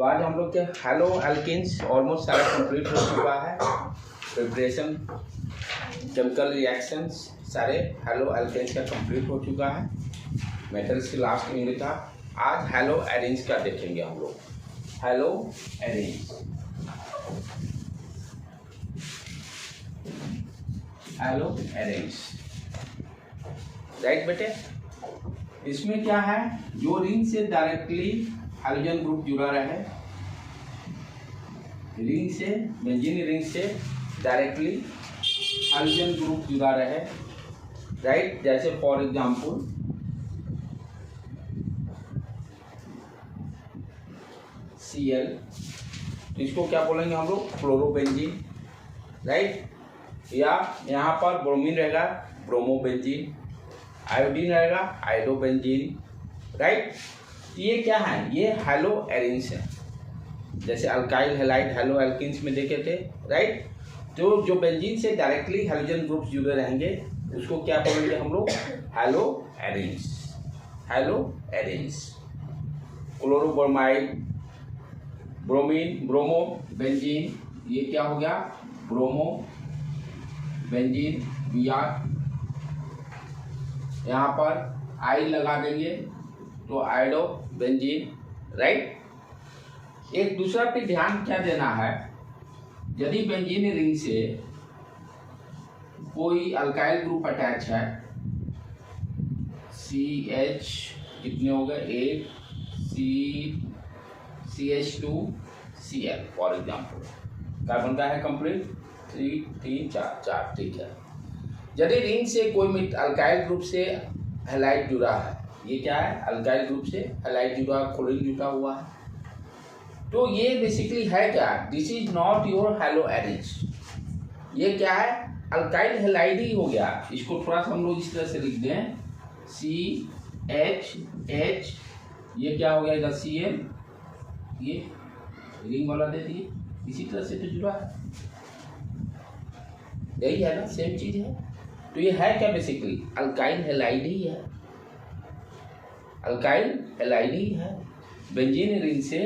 तो आज हम लोग के हेलो एल्किन्स ऑलमोस्ट सारा कंप्लीट हो चुका है। प्रिपरेशन केमिकल रिएक्शंस सारे हेलो एल्किन्स का कंप्लीट हो चुका है। मेटल्स की लास्ट में था। आज हेलो एरेंज का देखेंगे हम लोग। Hello arrange, hello arrange, right बेटे। इसमें क्या है, जो रिंग से डायरेक्टली हाइड्रोजन ग्रुप जुड़ा रहे, रिंग से बेंजीन रिंग से डायरेक्टली हाइड्रोजन ग्रुप जुड़ा रहे, राइट। जैसे फॉर एग्जांपल Cl, तो इसको क्या बोलेंगे हम लोग, फ्लोरोबेंजीन, राइट। या यहाँ पर ब्रोमीन रहेगा ब्रोमोबेंजीन, आयोडीन रहेगा आयोडोबेंजीन, राइट। ये क्या है, ये हेलो एरेंज है। जैसे अल्काइल हैलाइड हेलो एल्किन्स में देखे थे, राइट। तो जो बेंजीन से डायरेक्टली हाइड्रोजन ग्रुप्स जुड़े रहेंगे उसको क्या बोलेंगे हम लोग, hello arrange, hello arene. Chlorobromide, bromine, bromo benzene, ये क्या हो गया, ब्रोमो बेंजीन, Br। यहाँ पर आई लगा देंगे तो आयोडो बेंजीन, राइट। एक दूसरा पे ध्यान क्या देना है, यदि बेंजीन रिंग से कोई अल्काइल ग्रुप अटैच है, CH कितने हो गए, 8 CH2Cl फॉर एग्जाम्पल, कार्बन का है कंप्लीट 3 3 4 4, ठीक है। यदि रिंग से कोई अल्काइल ग्रुप से हैलाइड जुड़ा है, ये क्या है, अल्काइल ग्रुप से हैलाइड जुड़ा, क्लोरीन जुड़ा हुआ है, तो ये बेसिकली है क्या, this is not your haloarenes. ये क्या है, अल्काइल हैलाइड ही हो गया। इसको थोड़ा सा हम लोग इस तरह से लिख दें, CH, ये क्या हो गया इधर Cl, ये रिंग वाला दे दिए, इसी तरह से तो जुड़ा है, यही है ना, सेम चीज है। तो ये है क्या, बेसिकली अल्काइल हैलाइड ही है, अल्काइल हैलाइड ही है। बेंजीन रिंग से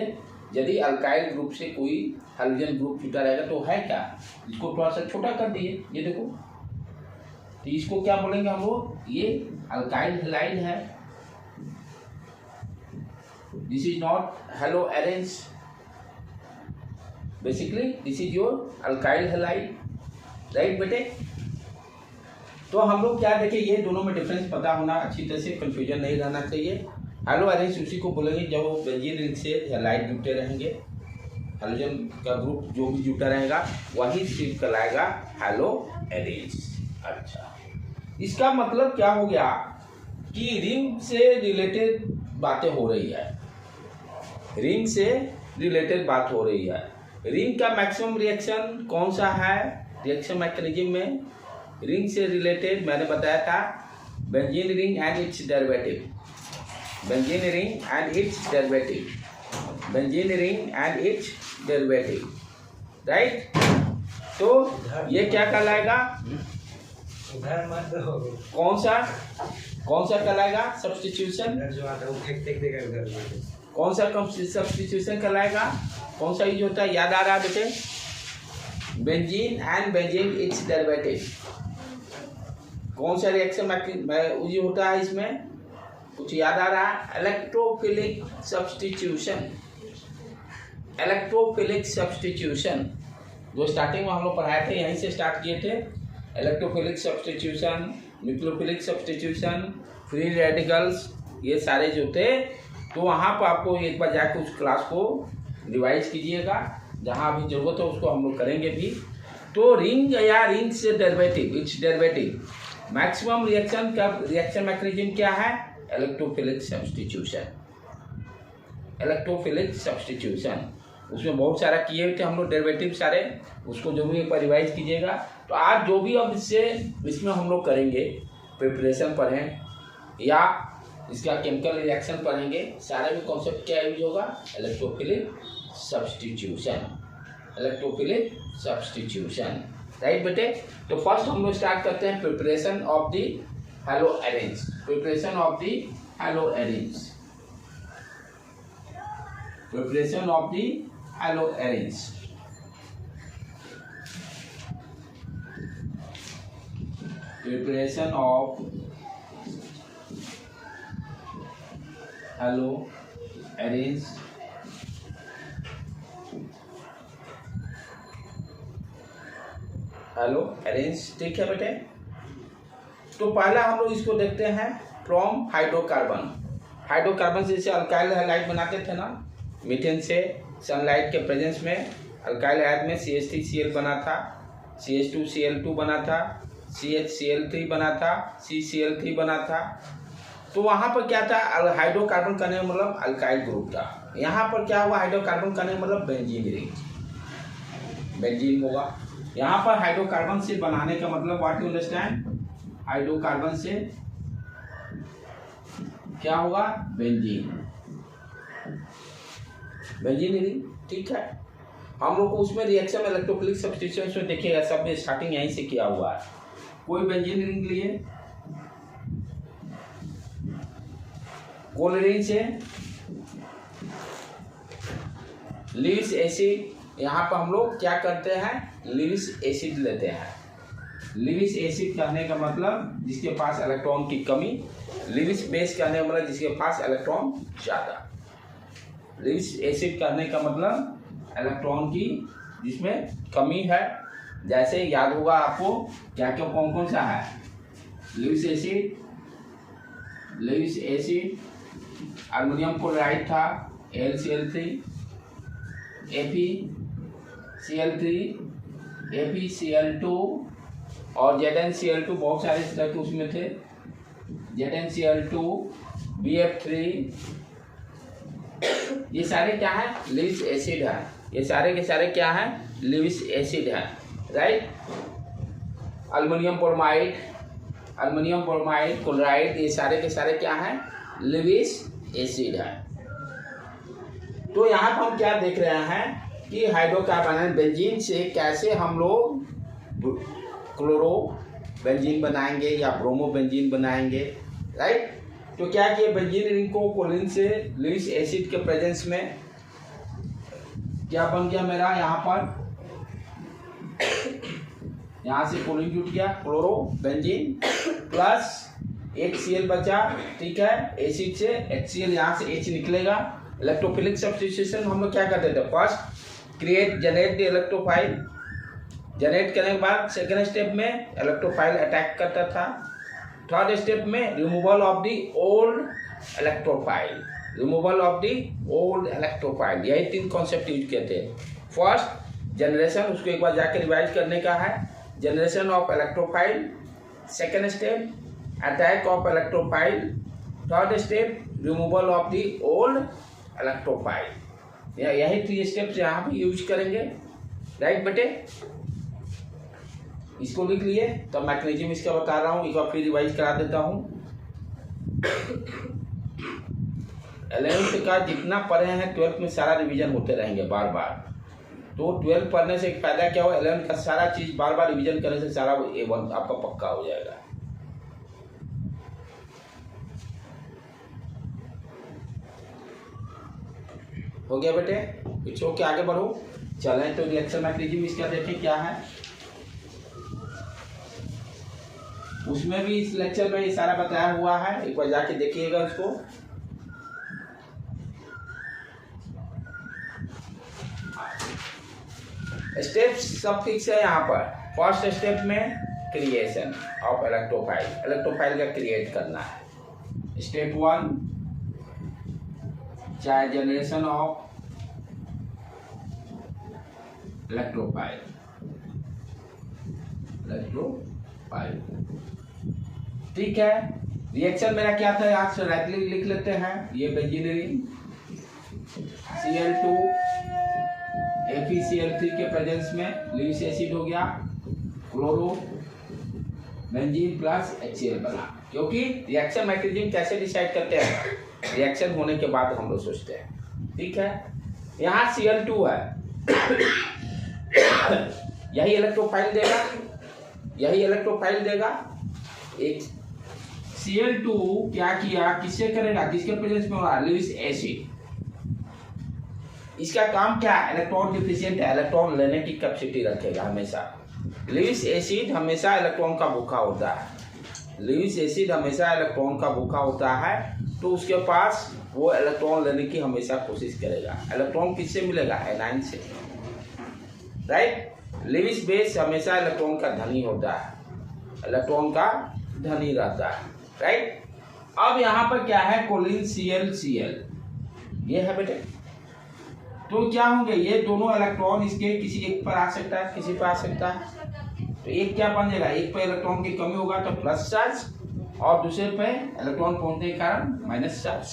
यदि अल्काइल ग्रुप से कोई हाइड्रोजन ग्रुप जुटा रहेगा तो है क्या, इसको थोड़ा सा छोटा कर दिए, ये देखो, तो इसको क्या बोलेंगे हम लोग, ये अल्काइल हैलाइड है। This is not haloarenes, basically this is your alkyl halide, right बेटे। तो हम लोग क्या देखें, ये दोनों में डिफरेंस पता होना अच्छी तरह से, कंफ्यूजन नहीं रहना चाहिए। हेलो एरेंज उसी को बोलेंगे जब बेंजीन रिंग से हैलाइड जुटे रहेंगे, हाइड्रोजन का ग्रुप जो भी जुटा रहेगा वही सिर्फ कहलाएगा हेलो एरेंज। अच्छा, इसका मतलब क्या हो गया कि रिंग से रिलेटेड बातें हो रही है, रिंग से रिलेटेड बात हो रही है। रिंग का मैक्सिमम रिएक्शन कौन सा है, रिएक्शन मैकेनिज्म में रिंग से रिलेटेड मैंने बताया था, benzene ring and it's derivative, benzene ring and it's derivative, benzene ring and it's derivative, right. तो ये क्या कहलाएगा, कौन सा कहलाएगा, सब्स्टिट्यूशन, कौन सा सब्स्टिट्यूशन कहलाएगा, कौन सा यूज होता है, याद आ रहा है बेटे, benzene and benzene it's derivative. कौन सा रिएक्शन यूज होता है इसमें, कुछ याद आ रहा है, इलेक्ट्रोफिलिक सब्स्टिट्यूशन, इलेक्ट्रोफिलिक सब्स्टिट्यूशन जो स्टार्टिंग में हम लोग पढ़ाए थे, यहीं से स्टार्ट किए थे। Electrophilic substitution, nucleophilic substitution, free radicals, ये सारे जो थे, तो वहाँ पर आपको एक बार जाकर उस क्लास को रिवाइज कीजिएगा, जहाँ भी जरूरत हो उसको हम लोग करेंगे भी। तो रिंग या रिंग से derivative, it's derivative, maximum reaction का रिएक्शन मैकेनिज्म क्या है, इलेक्ट्रोफिलिक सब्स्टिट्यूशन, इलेक्ट्रोफिलिक सब्स्टिट्यूशन। उसमें बहुत सारा किए हुए थे हम लोग डेरिवेटिव सारे, उसको जो भी एक बार रिवाइज कीजिएगा। तो आज जो भी अब इसमें हम लोग करेंगे, प्रिपरेशन पढ़ें या इसका केमिकल रिएक्शन पढ़ेंगे, सारे में कॉन्सेप्ट क्या यूज होगा, electrophilic substitution, electrophilic substitution, right बेटे। तो फर्स्ट हम लोग स्टार्ट करते हैं preparation of the haloarenes, preparation of the haloarenes. Preparation of the haloarenes, preparation of hello arrange haloarenes. ठीक है बेटे, तो पहला हम लोग इसको देखते हैं फ्रॉम हाइड्रोकार्बन। हाइड्रोकार्बन से जैसे अल्काइल हैलाइड बनाते थे ना, मीथेन से सनलाइट के प्रेजेंस में अल्काइल हैलाइड में CH3Cl बना था, CH2Cl2 बना था, CHCl3 बना था, CCl3 बना था। तो वहाँ पर क्या था, हाइड्रोकार्बन करने का मतलब अल्काइल ग्रुप था। यहाँ पर क्या हुआ, हाइड्रोकार्बन करने का मतलब बेंजीन रिंग, बेंजीन होगा। यहाँ पर हाइड्रोकार्बन से बनाने का मतलब व्हाट यू अंडरस्टैंड, हाइड्रोकार्बन से क्या होगा, बेंजीन, बेंजीन रिंग। ठीक है, हम लोग को उसमें रिएक्शन में इलेक्ट्रोफिलिक सब्स्टिट्यूशन में देखिएगा, सब स्टार्टिंग यहीं से किया हुआ है। कोई बेंजीन रिंग लिए, कोलेरिन से लीविस एसिड, यहाँ पर हम लोग क्या करते हैं, लीविस एसिड लेते हैं। लीविस एसिड कहने का मतलब जिसके पास इलेक्ट्रॉन की कमी, लीविस बेस कहने का मतलब जिसके पास इलेक्ट्रॉन ज़्यादा। लीविस एसिड कहने का मतलब इलेक्ट्रॉन की जिसमें कमी है। जैसे याद होगा आपको क्या क्या कौन कौन सा है, Lewis acid, Lewis acid, aluminium chloride था AlCl3, FeCl3, FeCl2 और ZnCl2, बहुत सारे तरह के उसमें थे, ZnCl2, BF3, ये सारे क्या है, लीविस एसिड है। ये सारे के सारे क्या है, लीविस एसिड है, right. Aluminium bromide, aluminium bromide, chloride, ये सारे के सारे क्या है, लीविस एसिड है। तो यहाँ पर हम क्या देख रहे हैं कि हाइड्रोकार्बन बेंजीन से कैसे हम लोग क्लोरो बेंजीन बनाएंगे या ब्रोमो बेंजीन बनाएंगे, राइट। तो क्या किए, बेंजीन रिंग को कोलिन से लीविस एसिड के प्रेजेंस में क्या बन गया मेरा, यहाँ पर यहाँ से कोलिन जुट गया, क्लोरो बेंजीन प्लस एक Cl बचा। ठीक है, एसिड से HCl, यहाँ से H निकलेगा। इलेक्ट्रोफिलिक सब्स्टिट्यूशन हम लोग क्या करते थे, first create generate the electrophile, generate करने के बाद सेकेंड स्टेप में इलेक्ट्रोफाइल अटैक करता था, थर्ड स्टेप में removal of the old electrophile, removal of the old electrophile. यही तीन कॉन्सेप्ट यूज किए थे। फर्स्ट जनरेशन, उसको एक बार जाकर रिवाइज करने का है, generation of electrophile, second step attack of electrophile, third step removal of the old electrophile. यही 3 स्टेप्स यहाँ पे यूज करेंगे, राइट बेटे। इसको लिख लिए, तो मैकेनिज्म इसका बता रहा हूँ, एक बार फिर रिवाइज करा देता हूँ। 11th का जितना पढ़े हैं 12th में सारा रिवीजन होते रहेंगे बार बार। तो 12th पढ़ने से एक फायदा क्या हो, 11th का सारा चीज बार बार रिवीजन करने से सारा A1 आपका पक्का हो जाएगा। हो गया बेटे, पीछे के आगे बढ़ो। चलें तो रिएक्शन मैकेनिज्म इसका देखें क्या है। उसमें भी इस लेक्चर में ये सारा बताया हुआ है, एक बार जाके देखिएगा उसको। स्टेप्स सब फिक्स है यहाँ पर। फर्स्ट स्टेप में क्रिएशन ऑफ इलेक्ट्रोफाइल, इलेक्ट्रोफाइल का क्रिएट करना है। स्टेप 1 चाहे जनरेशन ऑफ इलेक्ट्रोफाइल, इलेक्ट्रोफाइल। ठीक है, रिएक्शन मेरा क्या था, यहाँ से राइटली लिख लेते हैं। ये बेंजीन रिंग Cl2 FeCl3 के प्रेजेंस में लीविस एसिड हो गया, क्लोरो बेंजीन प्लस HCl बना। क्योंकि रिएक्शन मैकेनिज्म कैसे डिसाइड करते हैं, रिएक्शन होने के बाद हम लोग सोचते हैं। ठीक है, यहाँ Cl2 है, यही इलेक्ट्रोफाइल देगा, यही इलेक्ट्रोफाइल देगा। एक Cl2 क्या किया, किससे करेगा, किसके प्रेजेंस में हो रहा है, लीविस एसिड। इसका काम क्या है, इलेक्ट्रॉन डिफिशिएंट है, इलेक्ट्रॉन लेने की कैपेसिटी रखेगा हमेशा। ल्यूइस एसिड हमेशा इलेक्ट्रॉन का भूखा होता है, ल्यूइस एसिड हमेशा इलेक्ट्रॉन का भूखा होता है, तो उसके पास वो इलेक्ट्रॉन लेने की हमेशा कोशिश करेगा। इलेक्ट्रॉन किससे मिलेगा, एनाइन से, राइट। ल्यूइस बेस हमेशा इलेक्ट्रॉन का धनी होता है, इलेक्ट्रॉन का धनी रहता है, राइट। अब यहाँ पर क्या है, कोलिन Cl ये है बेटे। तो क्या होंगे, ये दोनों इलेक्ट्रॉन इसके किसी एक पर आ सकता है, किसी पर आ सकता है। तो एक क्या बन जाएगा, एक पे इलेक्ट्रॉन की कमी होगा तो प्लस चार्ज, और दूसरे पे इलेक्ट्रॉन पहुंचने के कारण माइनस चार्ज।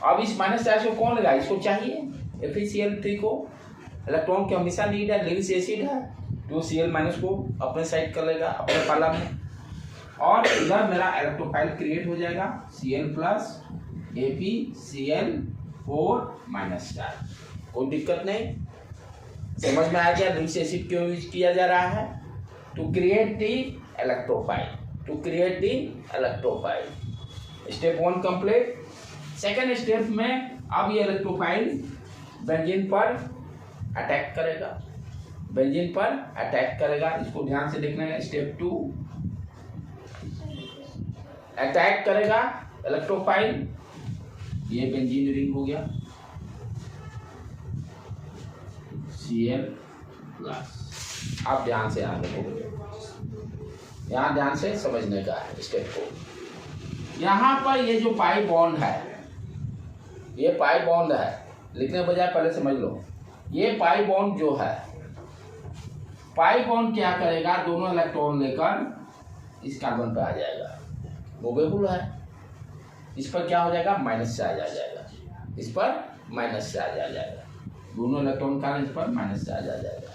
अब इस माइनस चार्ज को कौन लेगा, इसको चाहिए FeCl3 को, इलेक्ट्रॉन की हमेशा नीड है, ल्यूइस एसिड है, तो Cl- को अपने साइड कर लेगा अपने पाला में, और इधर मेरा इलेक्ट्रोफाइल क्रिएट हो जाएगा Cl plus ApCl4 minus charge. कोई दिक्कत नहीं, समझ में आ गया ल्यूइस एसिड क्यों यूज किया जा रहा है, to create the electrophile, to create the electrophile. Step 1 complete. Second step में अब ये इलेक्ट्रोफाइल बेंजीन पर अटैक करेगा, बेंजीन पर अटैक करेगा, इसको ध्यान से देखना है। स्टेप 2 अटैक करेगा इलेक्ट्रोफाइल, ये बेंजीन रिंग हो गया Cl+। आप ध्यान से यहाँ देखो, यहाँ ध्यान से समझने का है स्टेप को। यहाँ पर ये जो पाई बॉन्ड है, ये पाई बॉन्ड है, लिखने बजाय पहले समझ लो। ये पाई बॉन्ड जो है, पाई बॉन्ड क्या करेगा, दोनों इलेक्ट्रॉन लेकर इस कार्बन पे आ जाएगा, मूवेबल है, इस पर क्या हो जाएगा, माइनस चार्ज आ जाएगा, इस पर माइनस चार्ज आ जाएगा, दोनों इलेक्ट्रॉन का इस पर माइनस चार्ज आ जाएगा।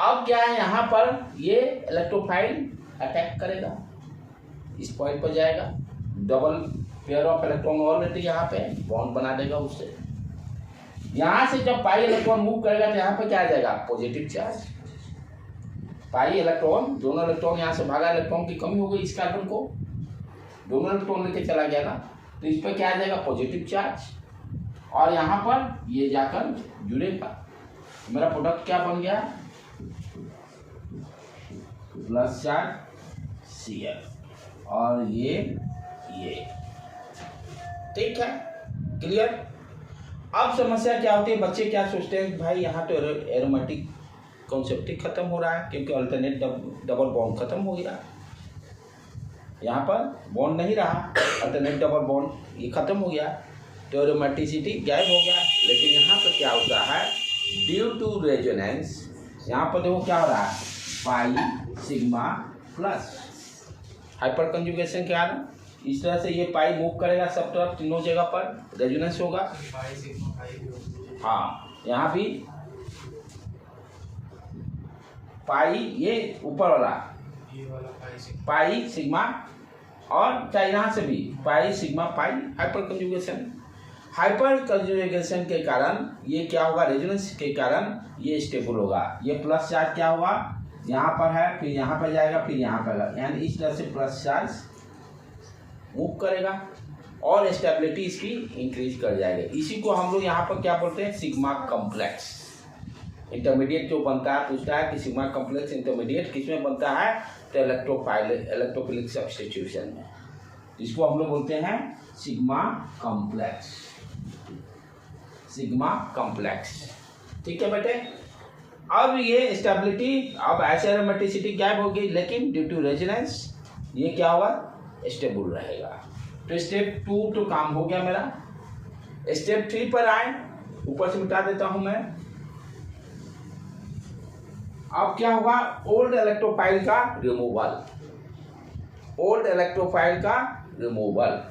अब क्या है, यहाँ पर ये इलेक्ट्रोफाइल अटैक करेगा, इस पॉइंट पर जाएगा, double pair of electron already यहाँ पे बॉन्ड बना देगा उससे। यहाँ से जब पाई इलेक्ट्रॉन मूव करेगा तो यहाँ पे क्या आ जाएगा, पॉजिटिव चार्ज। पाई इलेक्ट्रॉन, दोनों इलेक्ट्रॉन यहाँ से भागा, इलेक्ट्रॉन की कमी हो गई इस कार्बन को, दोनों इलेक्ट्रॉन लेके चला गया ना, तो इस पर क्या आ जाएगा, पॉजिटिव चार्ज, और यहाँ पर ये जाकर जुड़ेगा। मेरा प्रोडक्ट क्या बन गया, प्लस चार्ज Cl, और ये ठीक है, क्लियर। अब समस्या क्या होती है, बच्चे क्या सोचते हैं, भाई यहाँ तो एरोमेटिक कॉन्सेप्ट ही खत्म हो रहा है, क्योंकि अल्टरनेट डबल बॉन्ड खत्म हो गया, यहाँ पर बॉन्ड नहीं रहा, अल्टरनेट डबल बॉन्ड ये खत्म हो गया, तो एरोमेटिसिटी गायब हो गया। लेकिन यहाँ पर क्या होता है, ड्यू टू रेजोनेंस, यहाँ पर देखो क्या हो रहा है, pi sigma plus hyper conjugation के कारण इस तरह से ये पाई मूव करेगा सब तरफ, तीनों जगह पर रेजोनेंस होगा। हाँ, यहाँ भी पाई, ये ऊपर वाला पाई सिग्मा, और चाहे यहाँ से भी pi sigma pi, hyper conjugation. Hyper conjugation के कारण ये क्या होगा, रेजोनेंस के कारण ये स्टेबल होगा। ये प्लस चार्ज क्या होगा, यहाँ पर है, फिर यहाँ पर जाएगा, फिर यहाँ पर जाएगा, यानी इस तरह से प्लस चार्ज मूव करेगा और स्टेबिलिटी इसकी इंक्रीज कर जाएगी। इसी को हम लोग यहाँ पर क्या बोलते हैं, सिग्मा कॉम्प्लेक्स। इंटरमीडिएट जो बनता है, पूछता है कि सिग्मा कॉम्प्लेक्स इंटरमीडिएट किसमें बनता है, तो इलेक्ट्रोफिलिक सब्स्टिट्यूशन में, इसको हम लोग बोलते हैं सिग्मा कॉम्प्लेक्स, सिग्मा कॉम्प्लेक्स। ठीक है बेटे। अब ये स्टेबिलिटी, अब ऐसे एरोमेटिसिटी गायब होगी, लेकिन ड्यू टू रेजोनेंस ये क्या होगा, स्टेबल रहेगा। तो स्टेप 2 तो काम हो गया मेरा। स्टेप 3 पर आए, ऊपर से मिटा देता हूं मैं। अब क्या होगा, ओल्ड इलेक्ट्रोफाइल का रिमूवल, ओल्ड इलेक्ट्रोफाइल का रिमूवल,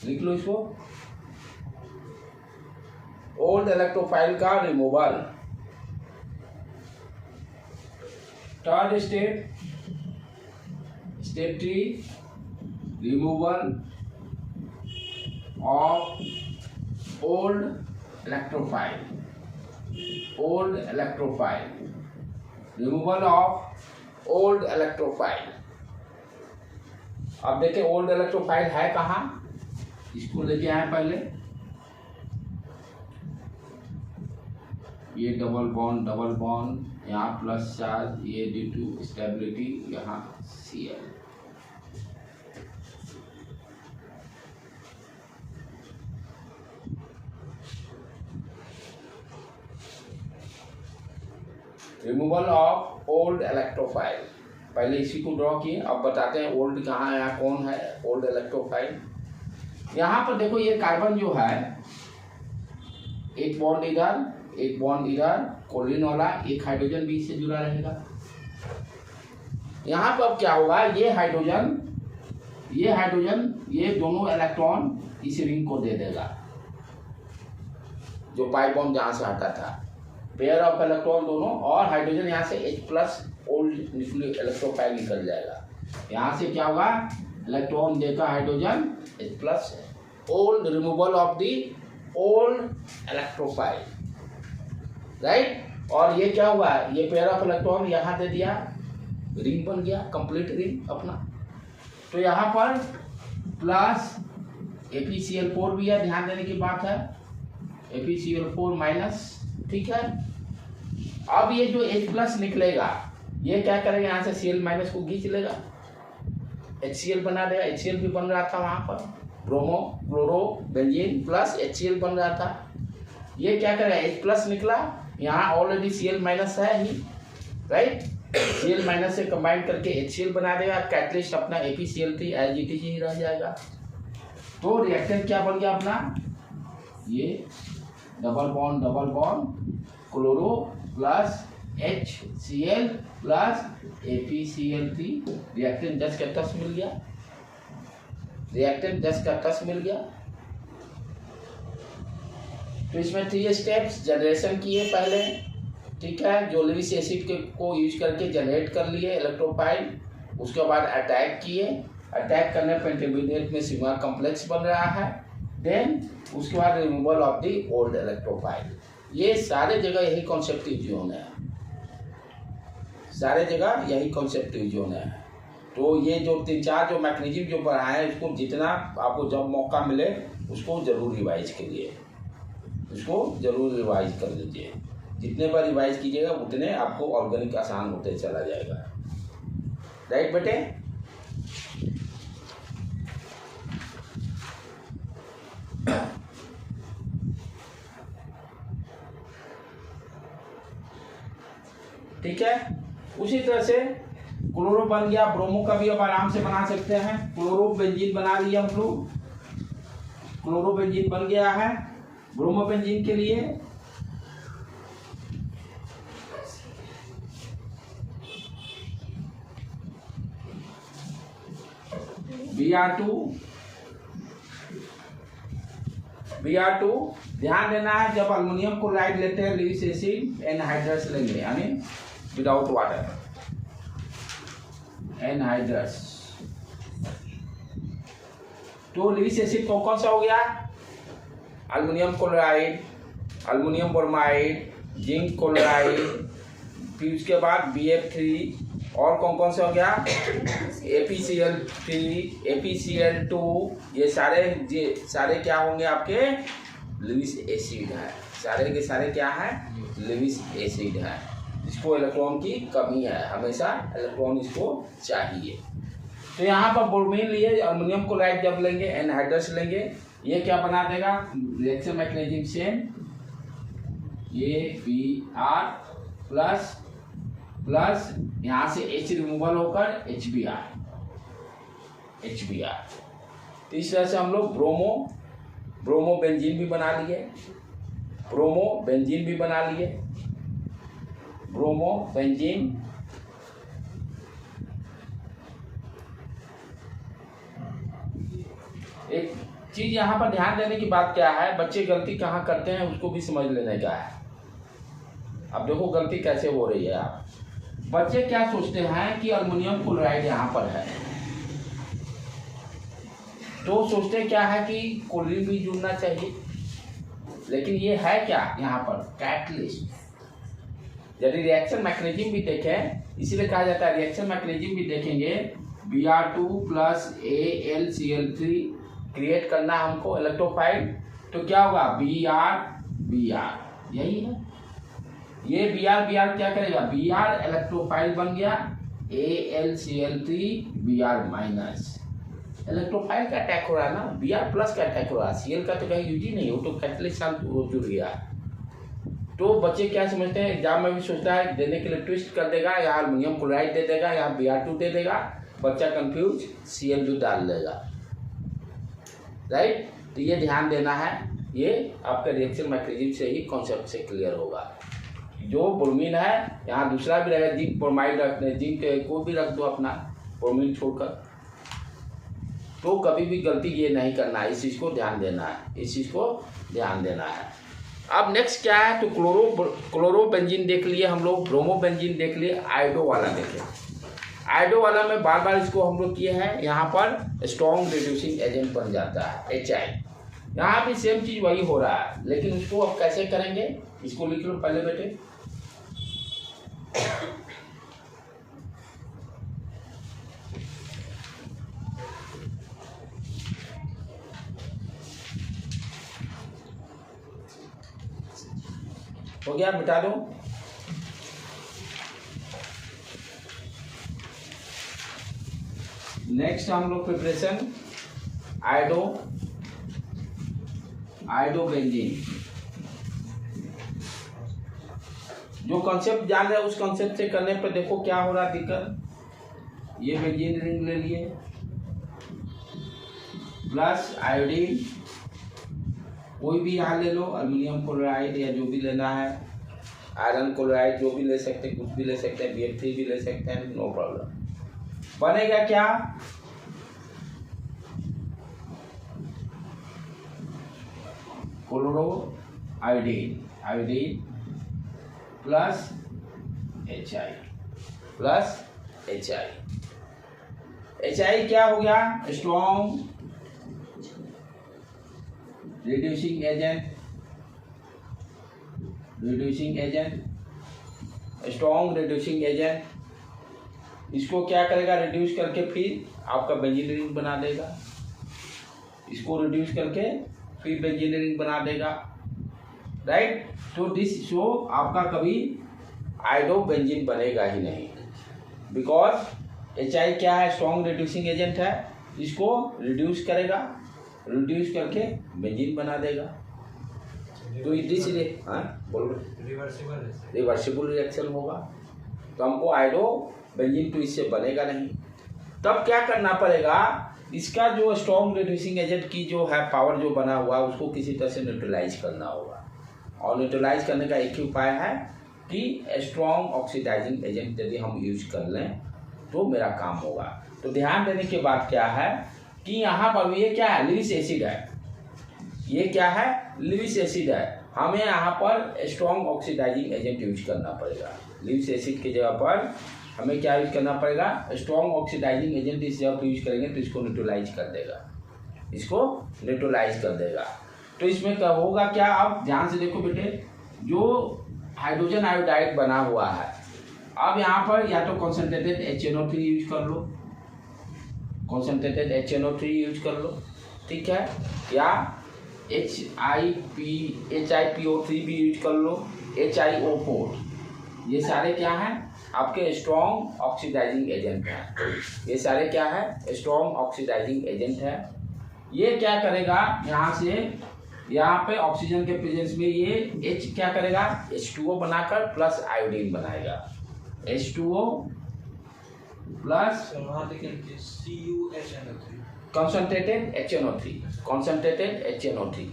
लिख लो इसको, ओल्ड इलेक्ट्रोफाइल का removal. Third step, step 3, removal of old electrophile, old electrophile, removal of old electrophile. अब देखिए ओल्ड इलेक्ट्रोफाइल है कहाँ, इसको लेके आए पहले, ये डबल बॉन्ड यहाँ प्लस चार्ज, ये ड्यू टू स्टेबिलिटी, यहाँ Cl। Removal of old electrophile, पहले इसी को ड्रॉ किए, अब बताते हैं ओल्ड कहाँ है, कौन है ओल्ड इलेक्ट्रोफाइल। यहाँ पर देखो ये कार्बन जो है एक बॉन्ड इधर कोलिन वाला, एक हाइड्रोजन भी इससे जुड़ा रहेगा। यहाँ पर अब क्या होगा, ये हाइड्रोजन ये दोनों इलेक्ट्रॉन इस रिंग को दे देगा, जो पाई बॉन्ड जहाँ से हटा था, पेयर ऑफ इलेक्ट्रॉन दोनों, और हाइड्रोजन यहाँ से H+ ओल्ड इलेक्ट्रोफाइल निकल जाएगा। यहाँ से क्या होगा, इलेक्ट्रॉन देगा hydrogen H+ old, removal of the old electrophile, right. और ये क्या हुआ, ये पेयर ऑफ इलेक्ट्रॉन यहाँ दे दिया, रिंग बन गया, कंप्लीट रिंग अपना। तो यहाँ पर प्लस ApCl4 भी है, ध्यान देने की बात है, ApCl4-, ठीक है। अब ये जो H+ निकलेगा, ये क्या करेगा, यहाँ से Cl- को खींच लेगा, HCl बना देगा। HCl भी बन रहा था वहाँ पर, bromo chloro benzene plus HCl बन रहा था। ये क्या करेगा, H+ निकला, यहाँ ऑलरेडी Cl- है ही, राइट। Cl- से कंबाइन करके HCl बना देगा, कैटलिस्ट अपना ApCl3 as it is he रह जाएगा। तो रिएक्टेंट क्या बन गया अपना, ये double bond chloro plus HCl plus ApCl3, reactant 10 का 10 मिल गया, तो इसमें 3 स्टेप्स जनरेशन किए पहले, ठीक है, जो लेविस एसिड को यूज करके जनरेट कर लिए इलेक्ट्रोफाइल। उसके बाद अटैक किए, अटैक करने पर इंटरमीडिएट में सिग्मा कॉम्प्लेक्स बन रहा है। देन उसके बाद removal of the old electrophile. ये सारे जगह यही कॉन्सेप्टिव जोन है, सारे जगह यही कॉन्सेप्टिव जोन है। तो ये जो 3-4 जो मैकेनिज्म जो पढ़ाए हैं, उसको जितना आपको जब मौका मिले उसको ज़रूर रिवाइज करिए, उसको ज़रूर रिवाइज कर लीजिए। जितने बार रिवाइज कीजिएगा उतने आपको ऑर्गेनिक आसान होते चला जाएगा, राइट बेटे। ठीक है, उसी तरह से क्लोरो बन गया, ब्रोमो का भी अब आराम से बना सकते हैं। क्लोरो बेंजीन बना लिया हम लोग, क्लोरो बेंजीन बन गया है। ब्रोमो बेंजीन के लिए Br2 ध्यान देना है, जब अल्युमिनियम क्लोराइड लेते हैं लेविस एसिड एनहाइड्रस लेंगे, यानी विदाउट वाटर एनहाइड्रस। तो लेविस एसिड कौन सा हो गया, aluminium chloride, aluminium bromide, zinc chloride, फिर उसके बाद BF3, और कौन से हो गया, ApCl3, ApCl2, ये सारे क्या होंगे आपके लेविस एसिड है, सारे के सारे क्या है, लेविस एसिड है, जिसको इलेक्ट्रॉन की कमी है, हमेशा इलेक्ट्रॉन इसको चाहिए। तो यहाँ पर ब्रोमीन लिए, अल्युमिनियम क्लोराइड जब लेंगे, एनहाइड्रस लेंगे, ये क्या बना देगा, रिएक्शन मैकेनिज्म से ये Br प्लस यहाँ से H रिमूवल होकर HBr। तो इस तरह से हम लोग ब्रोमो बेंजीन भी बना लिए, ब्रोमो बेंजीन एक चीज यहाँ पर ध्यान देने की बात क्या है, बच्चे गलती कहाँ करते हैं उसको भी समझ लेने का है। अब देखो गलती कैसे हो रही है, आप बच्चे क्या सोचते हैं कि अल्युमिनियम क्लोराइड यहाँ पर है, तो सोचते क्या है कि क्लोरीन भी जुड़ना चाहिए, लेकिन ये है क्या यहाँ पर, कैटलिस्ट। यदि रिएक्शन मैकेनिज्म भी देखें, इसीलिए कहा जाता है रिएक्शन मैकेनिज्म भी देखेंगे, Br2 प्लस AlCl3 क्रिएट करना हमको इलेक्ट्रोफाइल, तो क्या होगा Br, यही है। ये Br क्या करेगा, Br इलेक्ट्रोफाइल बन गया, AlCl3 Br माइनस, इलेक्ट्रोफाइल का अटैक हो रहा है ना, Br प्लस का अटैक हो रहा है, Cl का तो कहीं यूज ही नहीं, वो तो कैटलिस्ट साथ जुड़ गया। तो बच्चे क्या समझते हैं, एग्जाम में भी सोचता है देने के लिए ट्विस्ट कर देगा, या अल्युमिनियम क्लोराइड दे देगा, या Br2 दे देगा, बच्चा कंफ्यूज Cl2 डाल देगा, राइट। तो ये ध्यान देना है, ये आपका रिएक्शन मैकेनिज्म से ही कॉन्सेप्ट से क्लियर होगा। जो ब्रोमीन है यहाँ दूसरा भी रहेगा, जिंक ब्रोमाइड रखने, जिंक को भी रख दो अपना ब्रोमीन छोड़कर, तो कभी भी गलती ये नहीं करना है, इस चीज़ को ध्यान देना है, इस चीज़ को ध्यान देना है। अब नेक्स्ट क्या है, तो क्लोरोबेंजीन देख लिए हम लोग, ब्रोमोबेंजीन देख लिए, आयोडो वाला देखे। आयोडो वाला में बार बार इसको हम लोग किए हैं, यहाँ पर स्ट्रॉन्ग रिड्यूसिंग एजेंट बन जाता है HI। यहाँ भी सेम चीज़ वही हो रहा है, लेकिन उसको अब कैसे करेंगे, इसको लिख लो पहले बेटे। हो गया, मिटा दो। नेक्स्ट हम लोग प्रिपरेशन आयोडोबेंजीन। जो कॉन्सेप्ट जान रहे हैं उस कॉन्सेप्ट से करने पर देखो क्या हो रहा है दिक्कत। ये बेंजीन रिंग ले लिए प्लस आयोडीन, कोई भी यहाँ ले लो, अल्युमिनियम क्लोराइड या जो भी लेना है, आयरन क्लोराइड जो भी ले सकते हैं, कुछ भी ले सकते हैं, BF3 भी ले सकते हैं, नो प्रॉब्लम। बनेगा क्या, क्लोरो आयोडीन प्लस HI क्या हो गया, strong reducing agent, strong reducing agent. इसको क्या करेगा, रिड्यूस करके फिर आपका बेंजीन रिंग बना देगा, इसको रिड्यूस करके फिर बेंजीन रिंग बना देगा, राइट। तो दिस शो आपका कभी आयोडोबेंजीन बनेगा ही नहीं, बिकॉज HI क्या है, स्ट्रॉन्ग रिड्यूसिंग एजेंट है, इसको रिड्यूस करेगा, रिड्यूस करके बेंजीन बना देगा। तो इसलिए बोलो रिवर्सिबल रिएक्शन होगा, तो हमको आयोडोबेंजीन तो इससे बनेगा नहीं। तब क्या करना पड़ेगा, इसका जो स्ट्रॉन्ग रिड्यूसिंग एजेंट की जो है पावर जो बना हुआ है उसको किसी तरह से न्यूट्रलाइज करना होगा, और न्यूट्रलाइज करने का एक ही उपाय है कि स्ट्रॉन्ग ऑक्सीडाइजिंग एजेंट यदि हम यूज कर लें तो मेरा काम होगा। तो ध्यान देने के बाद क्या है कि यहाँ पर ये क्या है, लिविस एसिड है, ये क्या है, लिविस एसिड है, हमें यहाँ पर स्ट्रॉन्ग ऑक्सीडाइजिंग एजेंट यूज करना पड़ेगा। लिविस एसिड की जगह पर हमें क्या यूज करना पड़ेगा, स्ट्रॉन्ग ऑक्सीडाइजिंग एजेंट इस जगह पर यूज करेंगे तो इसको न्यूट्रलाइज कर देगा, इसको न्यूट्रलाइज कर देगा। तो इसमें क्या होगा, क्या आप ध्यान से देखो बेटे, जो हाइड्रोजन आयोडाइड बना हुआ है, अब यहाँ पर या तो कॉन्सेंट्रेटेड HNO3 यूज कर लो, कॉन्सेंट्रेटेड HNO3 यूज कर लो, ठीक है, या HIPO3 भी यूज कर लो, HiO4, ये सारे क्या हैं आपके स्ट्रॉन्ग ऑक्सीडाइजिंग एजेंट हैं, ये सारे क्या है, स्ट्रॉन्ग ऑक्सीडाइजिंग एजेंट है। ये क्या करेगा, यहाँ से यहाँ पे ऑक्सीजन के प्रेजेंस में ये H क्या करेगा, H2O बनाकर प्लस आयोडीन बनाएगा, H2O plus concentrated HNO3, concentrated HNO3,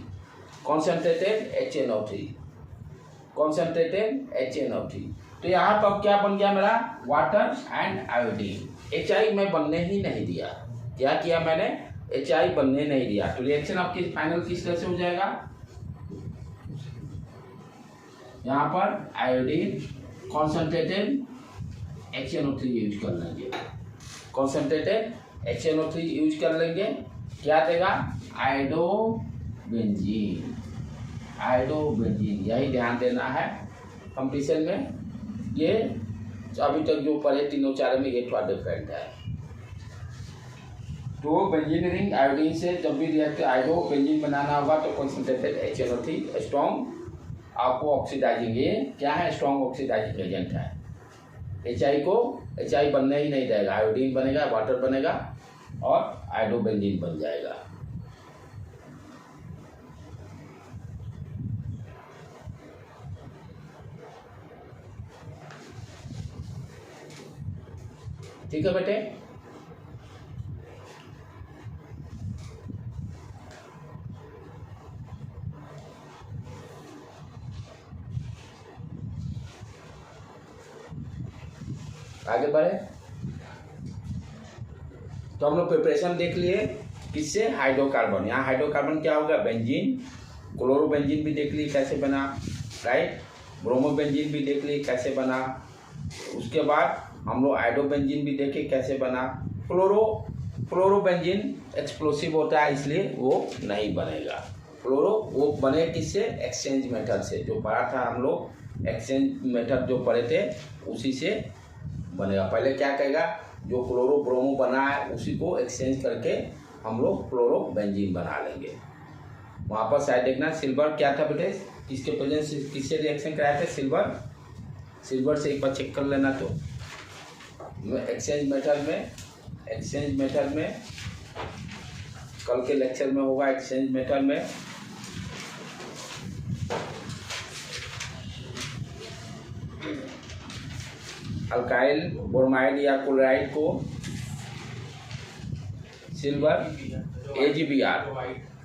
concentrated HNO3, concentrated HNO3। तो यहाँ पर क्या बन गया मेरा, वाटर एंड आयोडीन। HI में बनने ही नहीं दिया, क्या किया मैंने, HI बनने नहीं दिया। तो रिएक्शन आपकी फाइनल किस तरह से हो जाएगा, यहाँ पर आयोडीन कॉन्सेंट्रेटेड HNO3 यूज कर लेंगे, कॉन्सेंट्रेटेड HNO3 यूज कर लेंगे, क्या देगा, आयोडोबेंजीन, आयोडोबेंजीन। यही ध्यान देना है कंपटीशन में, ये अभी तक जो पढ़े तीनों चारों में ये थोड़ा डिफरेंट है। तो बेंजीन रिंग आयोडीन से जब भी रिएक्ट आयोडोबेंजीन बनाना होगा तो कॉन्सेंट्रेटेड HNO3 स्ट्रॉन्ग आपको ऑक्सीडाइजिंग, ये क्या है, स्ट्रॉन्ग ऑक्सीडाइजिंग एजेंट है। HI को HI बनने ही नहीं देगा, आयोडीन बनेगा, वाटर बनेगा और आयोडोबेंजीन बन जाएगा। ठीक है बेटे। आगे बढ़े तो हम लोग प्रिपरेशन देख लिए किससे, हाइड्रोकार्बन। यहाँ हाइड्रोकार्बन क्या होगा, बेंजीन, क्लोरोबेंजीन भी देख लिए कैसे बना, राइट, ब्रोमोबेंजीन भी देख लिए कैसे बना। उसके बाद हम लोग आयोडोबेंजीन भी देखे कैसे बना। फ्लोरोबेंजीन एक्सप्लोसिव होता है इसलिए वो नहीं बनेगा। वो बने किससे, एक्सचेंज मेथड से, जो पढ़ा था हम लोग, एक्सचेंज मेथड जो पढ़े थे उसी से बनेगा। पहले क्या कहेगा, जो क्लोरो ब्रोमो बना है उसी को एक्सचेंज करके हम लोग फ्लोरोबेंजीन बना लेंगे। वहाँ पर शायद देखना सिल्वर क्या था बेटे, किसके प्रेजेंस किससे रिएक्शन कराया था, सिल्वर से एक बार चेक कर लेना। तो एक्सचेंज मेथड में कल के लेक्चर में होगा, एक्सचेंज मेथड में अल्काइल ब्रोमाइड या क्लोराइड को सिल्वर AgBr,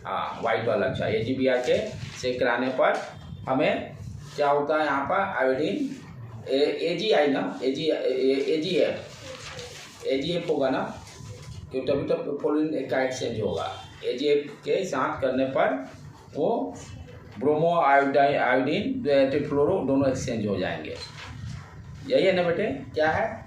हाँ वाइट वाला, अच्छा AgBr के से कराने पर हमें क्या होता है, यहाँ पर आयोडीन AgI ना, AgF होगा ना, क्योंकि तभी तो फ्लोरीन का एक्सचेंज होगा। AgF के साथ करने पर वो ब्रोमो आयोडीन फ्लोरो दोनों एक्सचेंज हो जाएंगे। यही है ना बेटे, क्या है,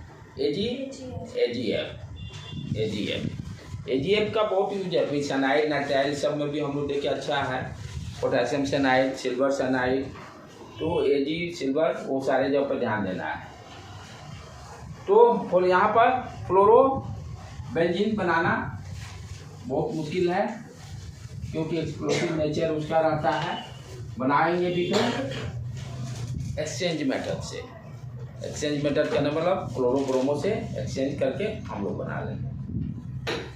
AgF का बहुत यूज है, फिर सनाइड नाइट्राइल सब में भी हम लोग देखे अच्छा है, पोटेशियम सनाइड, सिल्वर सनाइड, तो Ag सिल्वर वो सारे जगह पर ध्यान देना है। तो यहाँ पर फ्लोरोबेंजीन बनाना बहुत मुश्किल है क्योंकि एक्सप्लोसिव नेचर उसका रहता है। बनाएंगे भी तो एक्सचेंज मेथड से, एक्सचेंज मेथड करने मतलब क्लोरोब्रोमो से एक्सचेंज करके हम लोग बना लेंगे।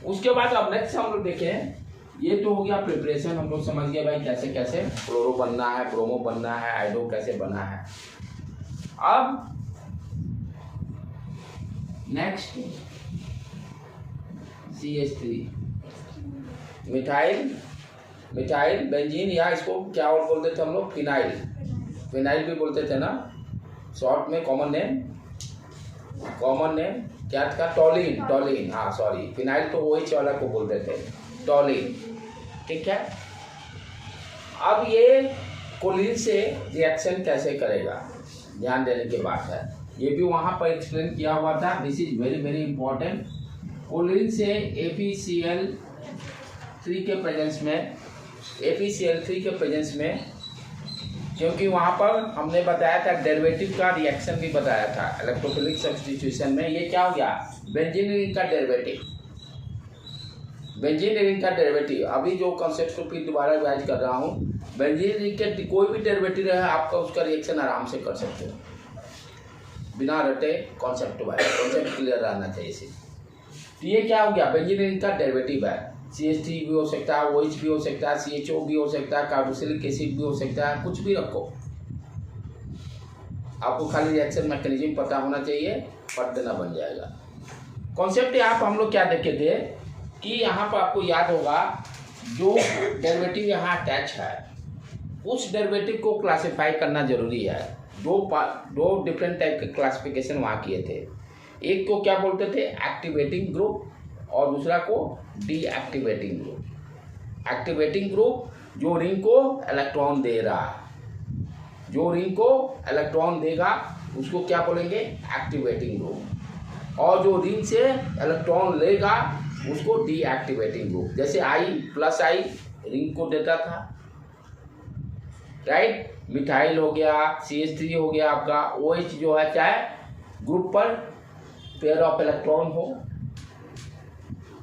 उसके बाद अब नेक्स्ट हम लोग देखें, ये तो हो गया प्रिपरेशन, हम लोग समझ गए भाई कैसे कैसे क्लोरो बनना है, ब्रोमो बनना है, आयोडो कैसे बना है। अब नेक्स्ट CH3 मिथाइल बेंजीन, या इसको क्या और बोलते थे हम लोग, फिनाइल भी बोलते थे ना, शॉर्ट में कॉमन नेम क्या था, टॉलिन, हाँ सॉरी, फिनाइल तो वही वाला को बोलते थे, टॉलिन, ठीक है। अब ये कोलिन से रिएक्शन कैसे करेगा, ध्यान देने की बात है, ये भी वहाँ पर एक्सप्लेन किया हुआ था। This is very very important. कोलिन से APCl3 के प्रेजेंस में, क्योंकि वहाँ पर हमने बताया था डेरिवेटिव का रिएक्शन भी बताया था इलेक्ट्रोफिलिक सब्स्टिट्यूशन में। ये क्या हो गया, बेंजीन रिंग का डेरिवेटिव। अभी जो कॉन्सेप्ट को फिर दोबारा रिवाइज कर रहा हूँ, बेंजीन रिंग के कोई भी डेरिवेटिव रहे आपका, उसका रिएक्शन आराम से कर सकते हो बिना रटे। कॉन्सेप्ट क्लियर रहना चाहिए सिर्फ। तो ये क्या हो गया, बेंजीन रिंग का डेरिवेटिव है, CH3 भी हो सकता है, OH भी हो सकता है, CHO भी हो सकता है, कार्बोक्सिलिक एसिड भी हो सकता है, कुछ भी रखो, आपको खाली रिएक्शन मैकेनिज्म पता होना चाहिए, पढ़ देना बन जाएगा। कॉन्सेप्ट यहाँ पर हम लोग क्या देखे थे कि यहाँ पर आपको याद होगा जो डेरिवेटिव यहाँ अटैच है उस डेरिवेटिव को क्लासिफाई करना जरूरी है। दो डिफरेंट टाइप के क्लासिफिकेशन वहाँ किए थे। एक को क्या बोलते थे, एक्टिवेटिंग ग्रुप, और दूसरा को डीएक्टिवेटिंग ग्रुप। एक्टिवेटिंग ग्रुप जो रिंग को इलेक्ट्रॉन दे रहा है, जो रिंग को इलेक्ट्रॉन देगा उसको क्या बोलेंगे, एक्टिवेटिंग ग्रुप, और जो रिंग से इलेक्ट्रॉन लेगा उसको डीएक्टिवेटिंग ग्रुप। जैसे I+I रिंग को देता था, राइट, मिथाइल हो गया, CH3 हो गया आपका, OH जो है चाहे ग्रुप पर पेयर ऑफ इलेक्ट्रॉन हो,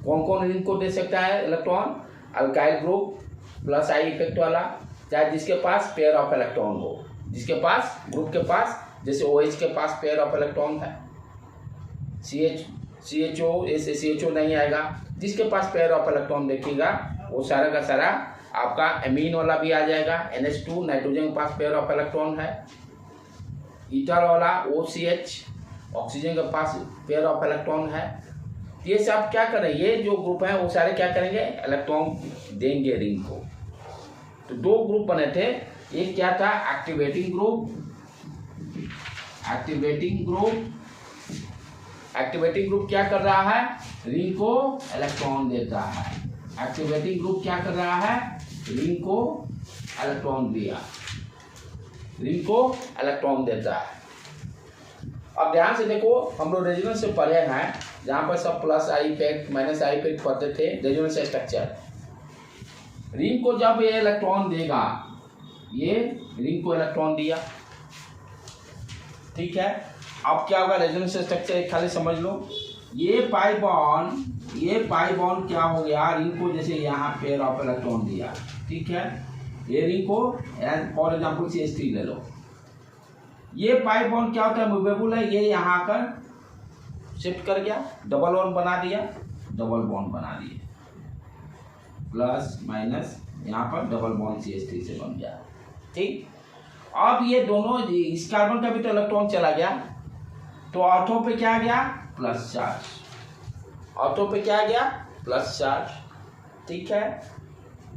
कौन कौन रिंग को दे सकता है electron, alkyl group +I effect वाला, चाहे जिसके पास पेयर ऑफ इलेक्ट्रॉन हो, जिसके पास ग्रुप के पास, जैसे OH के पास पेयर ऑफ इलेक्ट्रॉन है, CHO ऐसे CHO नहीं आएगा, जिसके पास पेयर ऑफ इलेक्ट्रॉन देखिएगा वो सारा का सारा आपका एमीन वाला भी आ जाएगा। NH2 नाइट्रोजन के पास पेयर ऑफ इलेक्ट्रॉन है, ईथर वाला OCH ऑक्सीजन के पास पेयर ऑफ इलेक्ट्रॉन है। ये सब क्या करें, ये जो ग्रुप है वो सारे क्या करेंगे, इलेक्ट्रॉन देंगे रिंग को। तो दो ग्रुप बने थे, एक क्या था एक्टिवेटिंग ग्रुप, एक्टिवेटिंग ग्रुप क्या कर रहा है, रिंग को इलेक्ट्रॉन देता है। एक्टिवेटिंग ग्रुप क्या कर रहा है, रिंग को इलेक्ट्रॉन दिया, रिंग को इलेक्ट्रॉन देता है। अब ध्यान से देखो, हम लोग रेजोनेंस से पढ़े हैं, जहाँ पर सब plus I effect minus I effect पढ़ते थे रेजोनेंस स्ट्रक्चर। रिंग को जब ये इलेक्ट्रॉन देगा, ये रिंग को इलेक्ट्रॉन दिया, ठीक है। अब क्या होगा, रेजोनेंस स्ट्रक्चर एक खाली समझ लो, ये पाई बॉन्ड क्या हो गया, रिंग को जैसे यहाँ पेयर ऑफ इलेक्ट्रॉन दिया, ठीक है। ये रिंग को फॉर एग्जाम्पल CH3 ले लो, ये पाई बॉन्ड क्या होता है, मूवेबल है, ये यहाँ आकर शिफ्ट कर गया, डबल बॉन्ड बना दिया, डबल बॉन्ड बना दिए, प्लस माइनस यहाँ पर डबल बॉन्ड CH3 से बन गया, ठीक। अब ये दोनों, इस कार्बन का भी तो इलेक्ट्रॉन चला गया, तो ऑर्थो पे क्या गया, प्लस चार्ज, ऑर्थो पे क्या गया, प्लस चार्ज, ठीक है।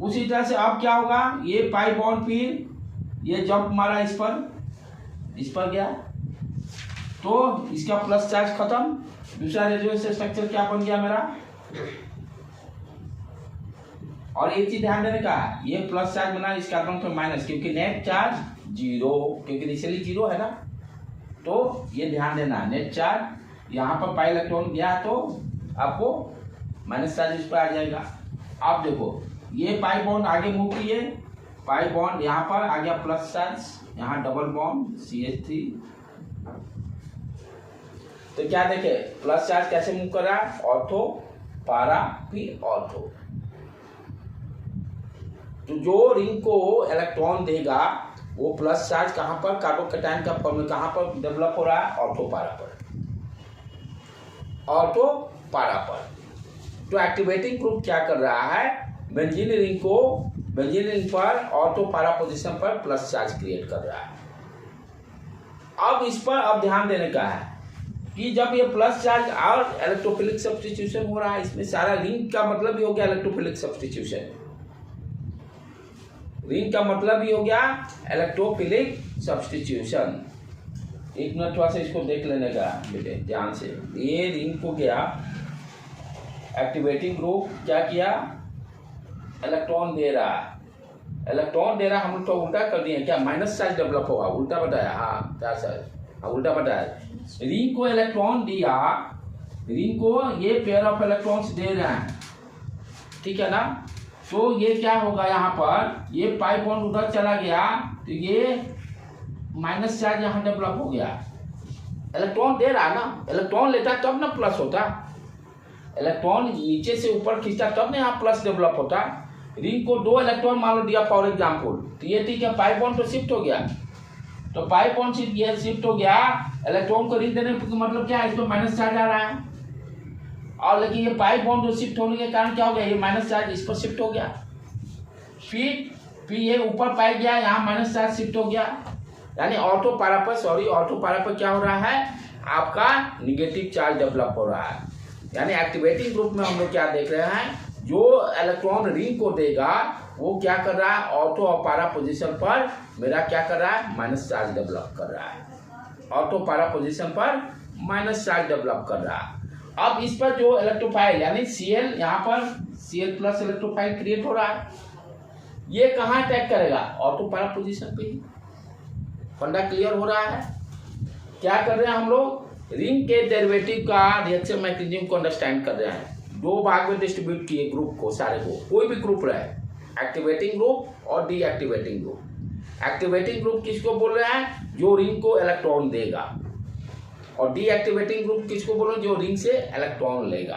उसी तरह से अब क्या होगा, ये पाई बॉन्ड फिर ये जंप मारा इस पर गया, तो इसका प्लस चार्ज खत्म, दूसरा रेजोनेंस स्ट्रक्चर क्या बन गया मेरा। और एक चीज ध्यान देने का, ये प्लस चार्ज बना इस कार्बन पे माइनस, क्योंकि नेट चार्ज जीरो, क्योंकि इनिशियली जीरो है ना, तो ये ध्यान देना, नेट चार्ज यहाँ पर पाई इलेक्ट्रॉन गया तो आपको माइनस चार्ज इस पर आ जाएगा। अब देखो, ये पाई बॉन्ड आगे मूव किए, पाई बॉन्ड यहाँ पर आ गया प्लस चार्ज, यहाँ डबल बॉन्ड CH3, तो क्या देखे, प्लस चार्ज कैसे मूव कर रहा है, ऑर्थो पारा फिर ऑर्थो। तो जो रिंग को इलेक्ट्रॉन देगा वो प्लस चार्ज कहाँ पर, कार्बोकैटायन का फॉर्म में कहाँ पर डेवलप हो रहा है, ऑर्थो पारा पर, ऑर्थो पारा पर। तो एक्टिवेटिंग ग्रुप क्या कर रहा है, बेंजीन रिंग पर ऑर्थो पारा पोजीशन पर प्लस चार्ज क्रिएट कर रहा है। अब इस पर अब ध्यान देने का है कि जब ये प्लस चार्ज और इलेक्ट्रोफिलिक सब्स्टिट्यूशन हो रहा है, इसमें सारा रिंग का मतलब ही हो गया इलेक्ट्रोफिलिक सब्स्टिट्यूशन, रिंग का मतलब ही हो गया इलेक्ट्रोफिलिक सब्स्टिट्यूशन। एक मिनट थोड़ा सा इसको देख लेने का बेटे ध्यान से। ये रिंग को गया, एक्टिवेटिंग ग्रुप क्या किया, इलेक्ट्रॉन दे रहा, हम लोग तो उल्टा कर दिए क्या, माइनस चार्ज डेवलप होगा, उल्टा बताया, हाँ क्या सर, हाँ उल्टा बताया। रिंग को इलेक्ट्रॉन दिया, रिंग को ये पेयर ऑफ इलेक्ट्रॉन्स दे रहे हैं, ठीक है ना। तो ये क्या होगा, यहाँ पर ये पाई बॉन्ड उधर चला गया, तो ये माइनस चार्ज यहाँ डेवलप हो गया। इलेक्ट्रॉन दे रहा ना, इलेक्ट्रॉन लेता तब ना प्लस होता, इलेक्ट्रॉन नीचे से ऊपर खींचता तब ना यहाँ प्लस डेवलप होता। रिंग को 2 इलेक्ट्रॉन मान लो दिया फॉर एग्जाम्पल, तो ये ठीक है, पाई बॉन्ड तो शिफ्ट हो गया, तो पाई बॉन्ड शिफ्ट हो गया, इलेक्ट्रॉन को रिंग देने का मतलब क्या है, इसमें माइनस चार्ज आ रहा है, और लेकिन ये पाई बॉन्ड जो शिफ्ट होने के कारण क्या हो गया, ये माइनस चार्ज इस पर शिफ्ट हो गया, फिर ये ऊपर पाई गया, यहाँ माइनस चार्ज शिफ्ट हो गया, यानी ऑर्थो पारा पर क्या हो रहा है, आपका निगेटिव चार्ज डेवलप हो रहा है। यानी एक्टिवेटिंग ग्रुप में हम लोग क्या देख रहे हैं, जो इलेक्ट्रॉन रिंग को देगा वो क्या कर रहा है, ऑर्थो और पारा पोजीशन पर मेरा क्या कर रहा है, माइनस चार्ज डेवलप कर रहा है, ऑर्थो पारा पोजीशन पर माइनस चार्ज डेवलप कर रहा है। अब इस पर जो इलेक्ट्रोफाइल यानी Cl, यहाँ पर Cl प्लस इलेक्ट्रोफाइल क्रिएट हो रहा है, ये कहाँ अटैक करेगा, ऑर्थो पारा पोजीशन पे ही। फंडा क्लियर हो रहा है। क्या कर रहे हैं हम लोग, रिंग के डेरिवेटिव का रिएक्शन मैकेनिज्म को अंडरस्टैंड कर रहे हैं। 2 भाग में डिस्ट्रीब्यूट किए ग्रुप को, सारे को, कोई भी ग्रुप रहे, एक्टिवेटिंग ग्रुप और डीएक्टिवेटिंग ग्रुप। एक्टिवेटिंग ग्रुप किसको बोल रहे हैं, जो रिंग को इलेक्ट्रॉन देगा, और डीएक्टिवेटिंग ग्रुप किसको बोल रहे हैं, जो रिंग से इलेक्ट्रॉन लेगा।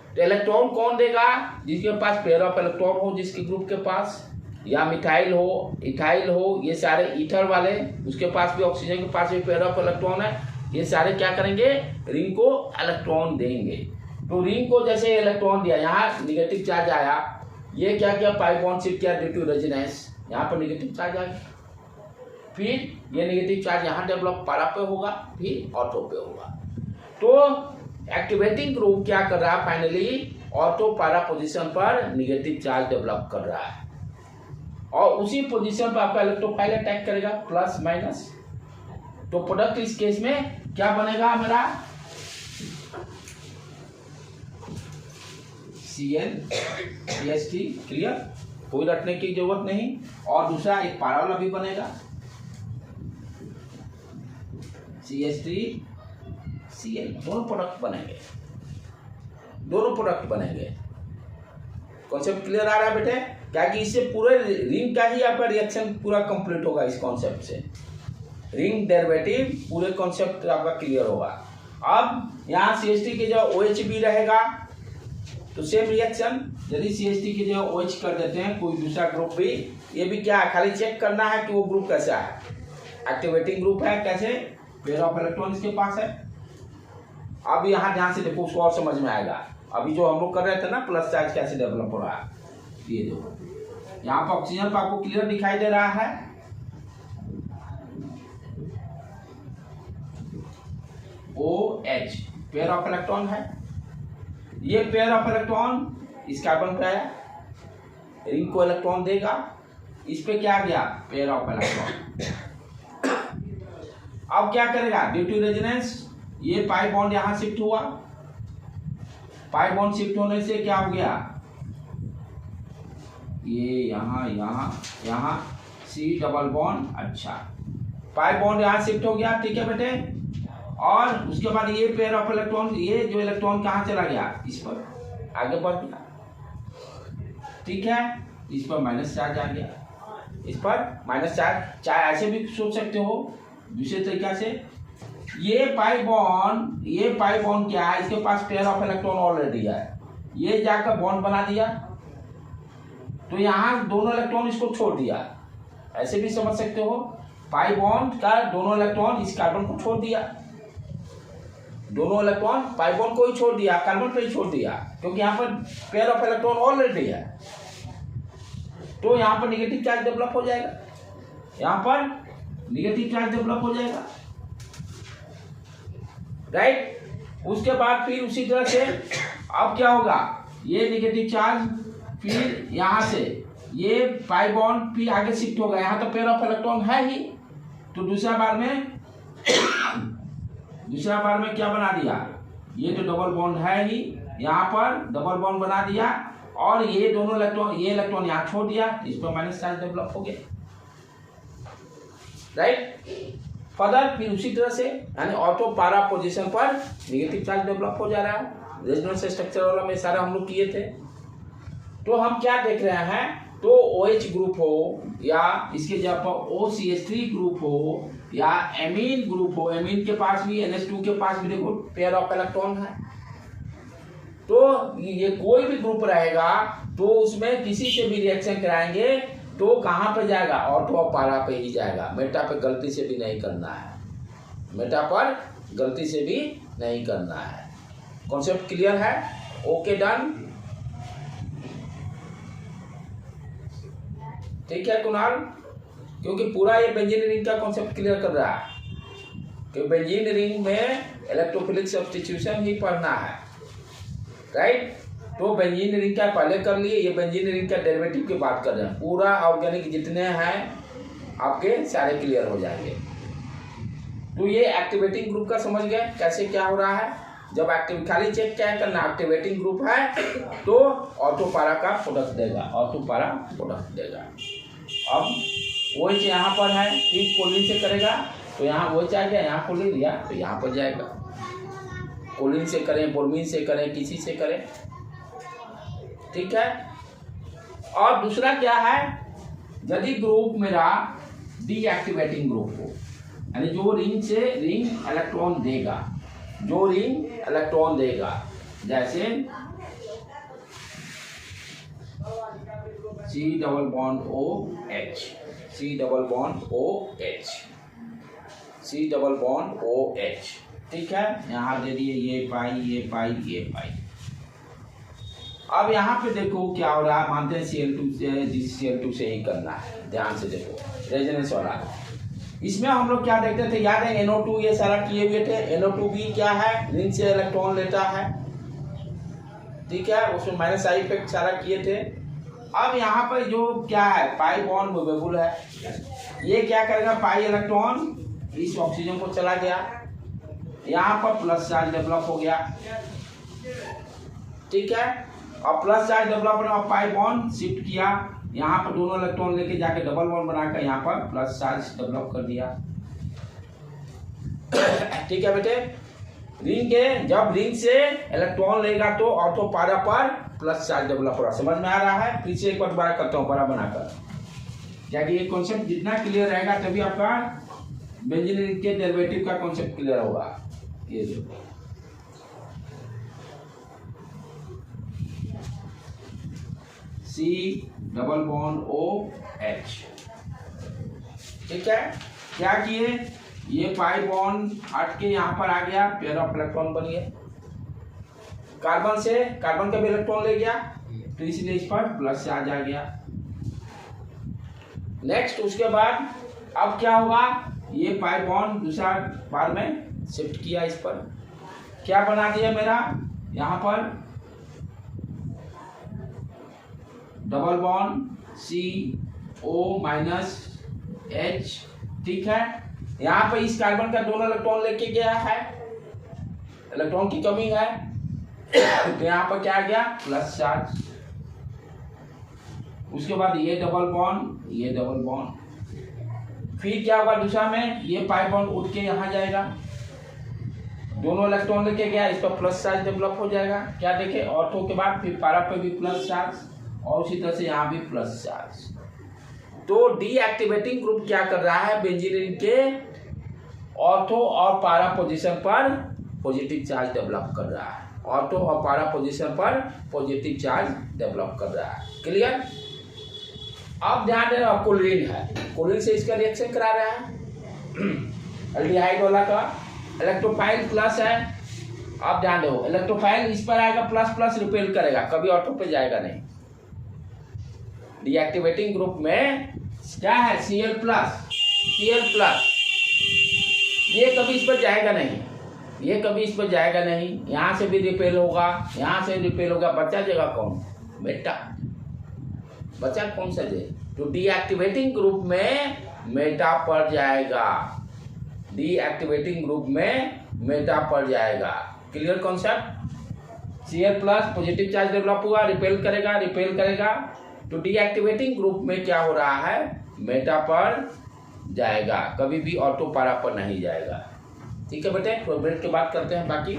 तो इलेक्ट्रॉन कौन देगा, जिसके पास पेयर ऑफ इलेक्ट्रॉन हो, जिसके ग्रुप के पास, या मिथाइल हो, इथाइल हो, ये सारे ईथर वाले, उसके पास भी ऑक्सीजन के पास भी पेयर ऑफ इलेक्ट्रॉन है, ये सारे क्या करेंगे, रिंग को इलेक्ट्रॉन देंगे। तो रिंग को जैसे इलेक्ट्रॉन दिया, यहाँ निगेटिव चार्ज आया, ये क्या किया, पाई बॉन्ड शिफ्ट किया ड्यू टू रेजोनेंस, यहाँ पर निगेटिव चार्ज आ गया, फिर ये निगेटिव चार्ज यहाँ डेवलप पारा पे होगा, फिर ऑटो पे होगा। तो एक्टिवेटिंग ग्रुप क्या कर रहा है, फाइनली ऑटो पारा पोजीशन पर निगेटिव चार्ज डेवलप कर रहा है, और उसी पोजीशन पर आपका इलेक्ट्रोफाइल अटैक करेगा प्लस माइनस। तो प्रोडक्ट इस केस में क्या बनेगा मेरा, CnCH3, क्लियर, कोई रटने की जरूरत नहीं। और दूसरा एक पारा वाला भी बनेगा, CH3Cl, दोनों प्रोडक्ट बनेंगे, दोनों प्रोडक्ट बनेंगे। कॉन्सेप्ट क्लियर आ रहा है बेटे, क्या कि इससे पूरे रिंग का ही आपका रिएक्शन पूरा कंप्लीट होगा। इस कॉन्सेप्ट से रिंग डेरिवेटिव पूरे कॉन्सेप्ट आपका क्लियर होगा। अब यहाँ CH3 की जगह OH भी रहेगा, तो सेम रिएक्शन, यदि CH3 की जगह OH कर देते हैं कोई दूसरा ग्रुप भी, ये भी क्या है, खाली चेक करना है कि वो ग्रुप कैसा है, एक्टिवेटिंग ग्रुप है, कैसे, पेयर ऑफ इलेक्ट्रॉन इसके पास है। अब यहाँ ध्यान से देखो, उसको और समझ में आएगा। अभी जो हम लोग कर रहे थे ना, प्लस चार्ज कैसे डेवलप हो रहा है, ये देखो यहाँ पर ऑक्सीजन पर आपको क्लियर दिखाई दे रहा है, OH पेयर ऑफ इलेक्ट्रॉन है, ये पेयर ऑफ इलेक्ट्रॉन इस कार्बन पे आया, रिंग को इलेक्ट्रॉन देगा, इस पे क्या गया, पेयर ऑफ इलेक्ट्रॉन। अब क्या करेगा, ड्यू टू रेजोनेंस ये पाई बॉन्ड यहां शिफ्ट हुआ, पाई बॉन्ड शिफ्ट होने से क्या हो गया, ये यहाँ यहाँ यहाँ C डबल बॉन्ड, अच्छा पाई बॉन्ड यहाँ शिफ्ट हो गया, ठीक है बेटे। और उसके बाद ये पेयर ऑफ इलेक्ट्रॉन, ये जो इलेक्ट्रॉन कहाँ चला गया, इस पर आगे बढ़ गया, ठीक है, इस पर माइनस चार्ज आ गया, इस पर माइनस चार्ज। चाहे ऐसे भी सोच सकते हो दूसरे तरीका से, ये पाई बॉन्ड क्या है, इसके पास पेयर ऑफ इलेक्ट्रॉन ऑलरेडी है, ये जाकर बॉन्ड बना दिया, तो यहाँ दोनों इलेक्ट्रॉन इसको छोड़ दिया, ऐसे भी समझ सकते हो, पाई बॉन्ड का दोनों इलेक्ट्रॉन इस कार्बन को छोड़ दिया, दोनों इलेक्ट्रॉन पाई बॉन्ड को ही छोड़ दिया, कार्बन पे ही छोड़ दिया, क्योंकि यहाँ पर पेयर ऑफ इलेक्ट्रॉन ऑलरेडी है, तो यहाँ पर निगेटिव चार्ज डेवलप हो जाएगा, यहाँ पर निगेटिव चार्ज डेवलप हो जाएगा, राइट। उसके बाद फिर उसी तरह से अब क्या होगा, ये निगेटिव चार्ज फिर यहाँ से ये पाई बॉन्ड फिर आगे शिफ्ट होगा, यहाँ तो पेयर ऑफ इलेक्ट्रॉन है ही, तो दूसरा बार में क्या बना दिया, ये तो डबल बॉन्ड है ही, यहाँ पर डबल बॉन्ड बना दिया, और ये दोनों इलेक्ट्रॉन, ये इलेक्ट्रॉन यहाँ छोड़ दिया, इस पर माइनस चार्ज डेवलप हो गया, राइट। फर्दर फिर उसी तरह से यानी ऑटो पारा पोजीशन पर निगेटिव चार्ज डेवलप हो जा रहा है, रेजोनेंस स्ट्रक्चर वाला में सारा हम लोग किए थे। तो हम क्या देख रहे हैं, तो OH ग्रुप हो या इसके जगह पर OCH3 ग्रुप हो या एमीन ग्रुप हो, एमीन के पास भी NH2 के पास भी देखो पेयर ऑफ इलेक्ट्रॉन है, तो ये कोई भी ग्रुप रहेगा तो उसमें किसी से भी रिएक्शन कराएंगे तो कहाँ पे जाएगा, ऑटो पारा पे ही जाएगा, मेटा पे गलती से भी नहीं करना है, मेटा पर गलती से भी नहीं करना है। कॉन्सेप्ट क्लियर है, ओके डन, ठीक है कुणाल, क्योंकि पूरा ये बेंजीन रिंग का कॉन्सेप्ट क्लियर कर रहा है कि बेंजीन रिंग में इलेक्ट्रोफिलिक सब्स्टिट्यूशन ही पढ़ना है, राइट। तो बेंजीन रिंग का पहले कर लिए, ये बेंजीन रिंग का डेरिवेटिव की बात कर रहे हैं, पूरा ऑर्गेनिक जितने हैं आपके सारे क्लियर हो जाएंगे। तो ये एक्टिवेटिंग ग्रुप का समझ गए कैसे क्या हो रहा है, जब एक्टिव खाली चेक क्या करना, एक्टिवेटिंग ग्रुप है तो ऑटो पारा का प्रोडक्ट देगा, ऑटो पारा प्रोडक्ट देगा। अब वो यहाँ पर है, फिर कोलिन से करेगा तो यहाँ वो आ गया, यहाँ कोलिन लिया तो यहाँ पर जाएगा, कोलिन से करें, ब्रोमीन से करें, किसी से करें, ठीक है। और दूसरा क्या है, यदि ग्रुप मेरा डीएक्टिवेटिंग ग्रुप हो, यानी जो रिंग इलेक्ट्रॉन देगा, जो रिंग इलेक्ट्रॉन देगा, जैसे C double bond OH, C double bond OH, C double bond OH। ठीक है, यहाँ दे दिए ये पाई ये पाई ये पाई। अब यहाँ पे देखो क्या हो रहा है, मानते हैं Cl2 से, Cl2 से ही करना है, ध्यान से देखो रेजोनेंस वाला। इसमें हम लोग क्या देखते थे, याद है NO2 ये सारा किए हुए थे। NO2 भी क्या है, रिंग से इलेक्ट्रॉन लेता है। ठीक है, उसमें माइनस आई इफेक्ट सारा किए थे। अब यहाँ पर जो क्या है, पाई बॉन्ड मूवेबल है, ये क्या करेगा, पाई इलेक्ट्रॉन इस ऑक्सीजन को चला गया, यहाँ पर प्लस चार्ज डेवलप हो गया। ठीक है, और प्लस चार्ज डेवलप होने और पाई बॉन्ड शिफ्ट किया, यहाँ पर दोनों इलेक्ट्रॉन लेके जाके डबल बॉन्ड बनाकर यहाँ पर प्लस चार्ज डेवलप कर दिया। ठीक है बेटे, रिंग के जब रिंग से इलेक्ट्रॉन लेगा तो ऑर्थो पारा पर प्लस चार्ज डेवलप हो रहा, समझ में आ रहा है। फिर से एक बार दोबारा करता हूँ बड़ा बनाकर, क्योंकि ये कॉन्सेप्ट जितना क्लियर रहेगा तभी आपका बेंजीन रिंग के डेरिवेटिव का कॉन्सेप्ट क्लियर होगा। ये देखो C डबल बॉन्ड OH। ठीक है, क्या किए, ये पाई बॉन्ड हट के यहाँ पर आ गया, पेयर ऑफ इलेक्ट्रॉन बन गया, कार्बन से कार्बन का भी इलेक्ट्रॉन ले गया, तो इसलिए इस पर प्लस चार्ज आ गया। नेक्स्ट उसके बाद अब क्या हुआ, ये पाई बॉन्ड दूसरा बार में शिफ्ट किया, इस पर क्या बना दिया मेरा, यहाँ पर double bond CO minus H। ठीक है, यहाँ पे इस कार्बन का दोनों इलेक्ट्रॉन लेके गया है, इलेक्ट्रॉन की कमी है, तो यहाँ पर क्या आ गया, प्लस चार्ज। उसके बाद ये डबल बॉन्ड ये डबल बॉन्ड, फिर क्या होगा दूसरा में, ये पाई बॉन्ड उठ के यहाँ जाएगा, दोनों इलेक्ट्रॉन लेके गया, इस पर प्लस चार्ज डेवलप हो जाएगा। क्या देखे, ऑर्थो के बाद फिर पारा पे भी प्लस चार्ज, और उसी तरह से यहाँ भी प्लस चार्ज। तो डीएक्टिवेटिंग ग्रुप क्या कर रहा है, बेंजीन रिंग के ऑर्थो और पारा पोजीशन पर पॉजिटिव चार्ज डेवलप कर रहा है, ऑर्थो और पारा पोजीशन पर पॉजिटिव चार्ज डेवलप कर रहा है। क्लियर। अब ध्यान देना, कोलिन है, कोलिन से इसका रिएक्शन करा रहा है, एल्डिहाइड वाला का इलेक्ट्रोफाइल प्लस है। अब ध्यान दो, इलेक्ट्रोफाइल इस पर आएगा, प्लस प्लस रिपेल करेगा, कभी ऑर्थो पे जाएगा नहीं। डीएक्टिवेटिंग ग्रुप में क्या है, Cl प्लस, ये कभी इस पर जाएगा नहीं, ये कभी इस पर जाएगा नहीं, यहाँ से भी रिपेल होगा, यहाँ से रिपेल होगा, बचा जाएगा कौन, बेटा बचा कौन सा जे, तो डीएक्टिवेटिंग ग्रुप में मेटा पड़ जाएगा, डीएक्टिवेटिंग ग्रुप में मेटा पड़ जाएगा। Clear concept. Cl plus positive charge develop हुआ, रिपेल करेगा, तो डीएक्टिवेटिंग ग्रुप में क्या हो रहा है, मेटा पर जाएगा, कभी भी ऑर्थो पारा पर नहीं जाएगा। ठीक है बेटे, तो ब्रेक के बाद करते हैं बाकी।